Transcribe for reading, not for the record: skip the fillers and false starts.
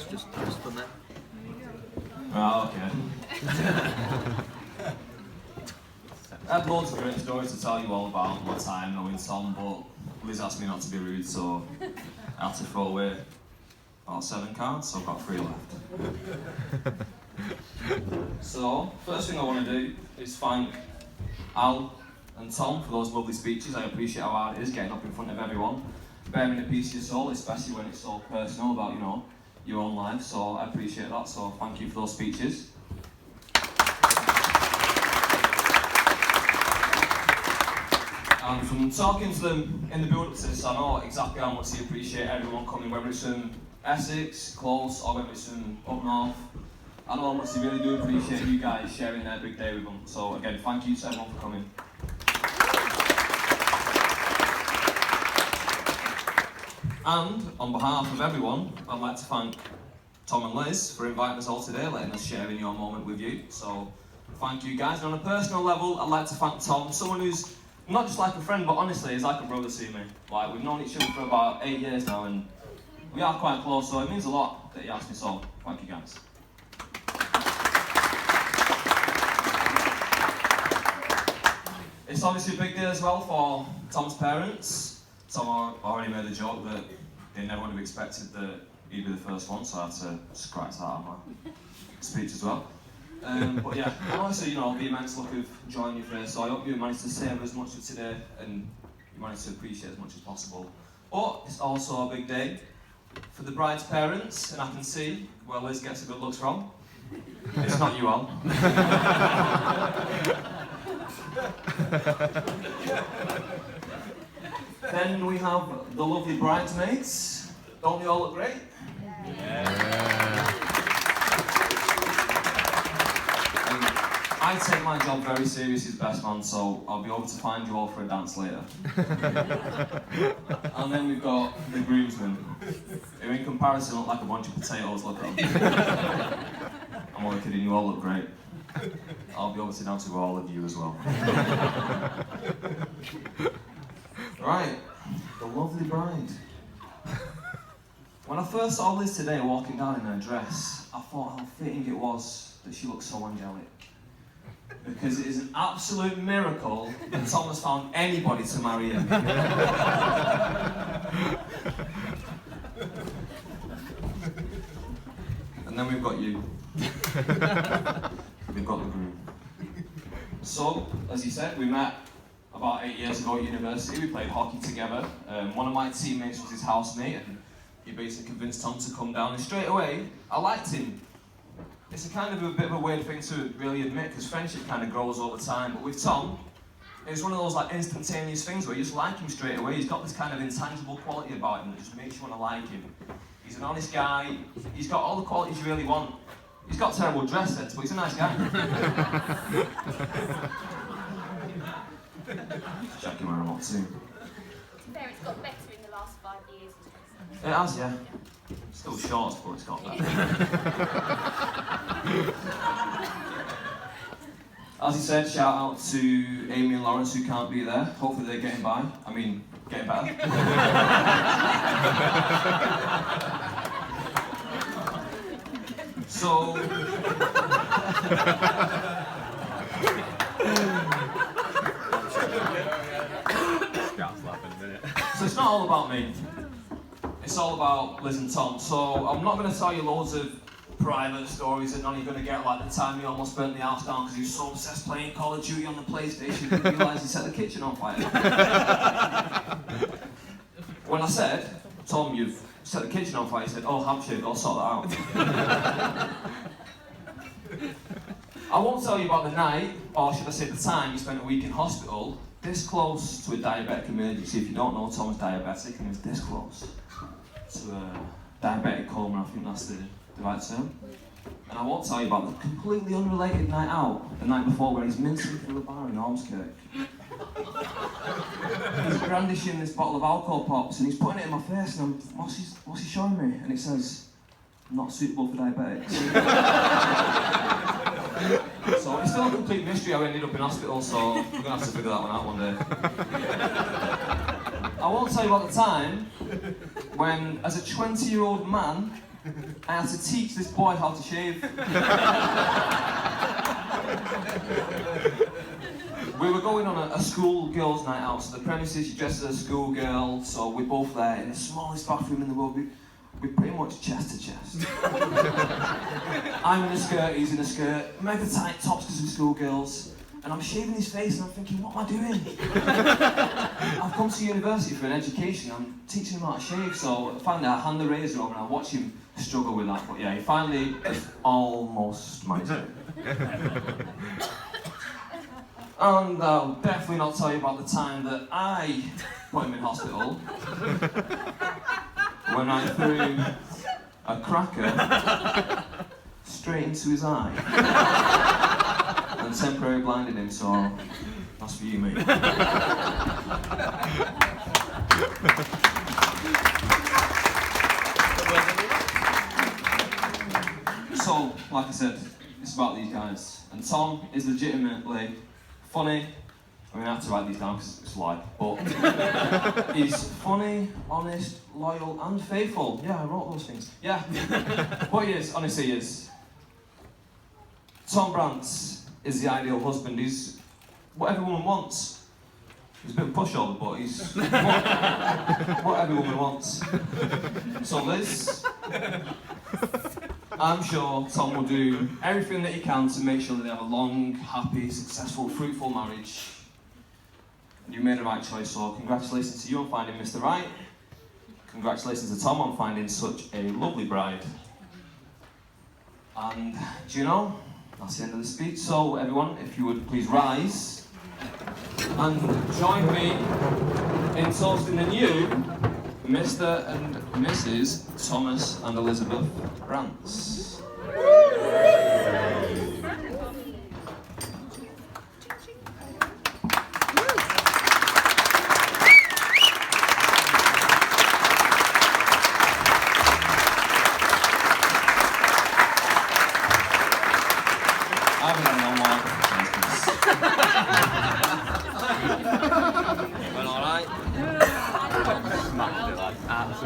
just done that. Oh, okay. I had loads of great stories to tell you all about my time knowing Tom, but Liz asked me not to be rude, so I had to throw away about 7 cards, so I've got 3 left. So, first thing I want to do is thank Al and Tom for those lovely speeches. I appreciate how hard it is getting up in front of everyone, bearing a piece of your soul, especially when it's so personal about, you know, your own life, so I appreciate that, so thank you for those speeches. And from talking to them in the build-up to this, I know exactly how much they appreciate everyone coming, whether it's from Essex, close, or whether it's from up north. I know how much they really do appreciate you guys sharing their big day with them, so again, thank you to everyone for coming. And on behalf of everyone, I'd like to thank Tom and Liz for inviting us all today, letting us share in your moment with you. So, thank you guys. And on a personal level, I'd like to thank Tom, someone who's not just like a friend, but honestly is like a brother to me. Like, we've known each other for about 8 years now, and we are quite close, so it means a lot that he asked me, so thank you guys. It's obviously a big day as well for Tom's parents. Tom already made a joke that they never would have expected that he'd be the first one, so I had to scratch that out of my speech as well. But yeah, and also, you know, the immense look of joy on your face, so I hope you managed to savour as much of today and you managed to appreciate as much as possible. But it's also a big day for the bride's parents, and I can see where Liz gets the good looks from. It's not you all. Then we have the lovely bridesmaids. Don't they all look great? I take my job very serious as best man, so I'll be able to find you all for a dance later. And then we've got the groomsmen, who in comparison look like a bunch of potatoes, look at them. I'm only kidding, you all look great. I'll be obviously down to all of you as well. Right, the lovely bride. When I first saw Liz today walking down in her dress, I thought how fitting it was that she looked so angelic. Because it is an absolute miracle that Tom has found anybody to marry him. And then we've got you. We've got the groom. So, as you said, we met about 8 years ago at university. We played hockey together. One of my teammates was his housemate, and he basically convinced Tom to come down. And straight away, I liked him. It's a kind of a bit of a weird thing to really admit, because friendship kind of grows over time. But with Tom, it's one of those like instantaneous things where you just like him straight away. He's got this kind of intangible quality about him that just makes you want to like him. He's an honest guy. He's got all the qualities you really want. He's got terrible dress sense, but he's a nice guy. Checking where I'm up to. Fair, it's got better in the last 5 years. It has, yeah. Still short, but it's got better. As he said, shout out to Amy and Lawrence who can't be there. Hopefully they're getting by. I mean, getting better. So... So it's not all about me. It's all about Liz and Tom. So I'm not going to tell you loads of private stories that none of you are going to get, like the time he almost burnt the house down because he was so obsessed playing Call of Duty on the PlayStation he didn't realise he set the kitchen on fire. When I said, Tom, you've set the kitchen on fire, he said, oh, handshake, I'll sort that out. I won't tell you about the night, or should I say the time, you spent a week in hospital, this close to a diabetic emergency. If you don't know, Tom's diabetic and he's this close to a diabetic coma, I think that's the right term. And I won't tell you about the completely unrelated night out, the night before, where he's mincing through the bar in Ormskirk. He's brandishing this bottle of alcohol pops and he's putting it in my face and what's he showing me? And it says, not suitable for diabetics. So it's still a complete mystery how I ended up in hospital, so we're going to have to figure that one out one day. I won't tell you about the time when, as a 20-year-old man, I had to teach this boy how to shave. We were going on a school girls' night out, so the premises, you dress as a schoolgirl, so we're both there in the smallest bathroom in the world. We're pretty much chest to chest. I'm in a skirt, he's in a skirt, mega tight tops because we're schoolgirls, and I'm shaving his face and I'm thinking, what am I doing? I've come to university for an education, I'm teaching him how to shave, so finally I hand the razor over and I watch him struggle with that, but yeah, he finally almost managed it. And I'll definitely not tell you about the time that I put him in hospital when I threw a cracker straight into his eye and temporarily blinded him, so that's for you, mate. So, like I said, it's about these guys. And Tom is legitimately funny. I mean, I have to write these down because it's live, but he's funny, honest, loyal, and faithful. Yeah, I wrote those things. Yeah, but he is, honestly he is. Tom Brants is the ideal husband. He's what every woman wants. He's a bit of a pushover, but he's what every woman wants. So Liz, I'm sure Tom will do everything that he can to make sure that they have a long, happy, successful, fruitful marriage. And you made the right choice, so congratulations to you on finding Mr. Right. Congratulations to Tom on finding such a lovely bride. And, do you know, that's the end of the speech. So, everyone, if you would please rise and join me in toasting the new Mr. and Mrs. Thomas and Elizabeth Brants. I haven't done no more.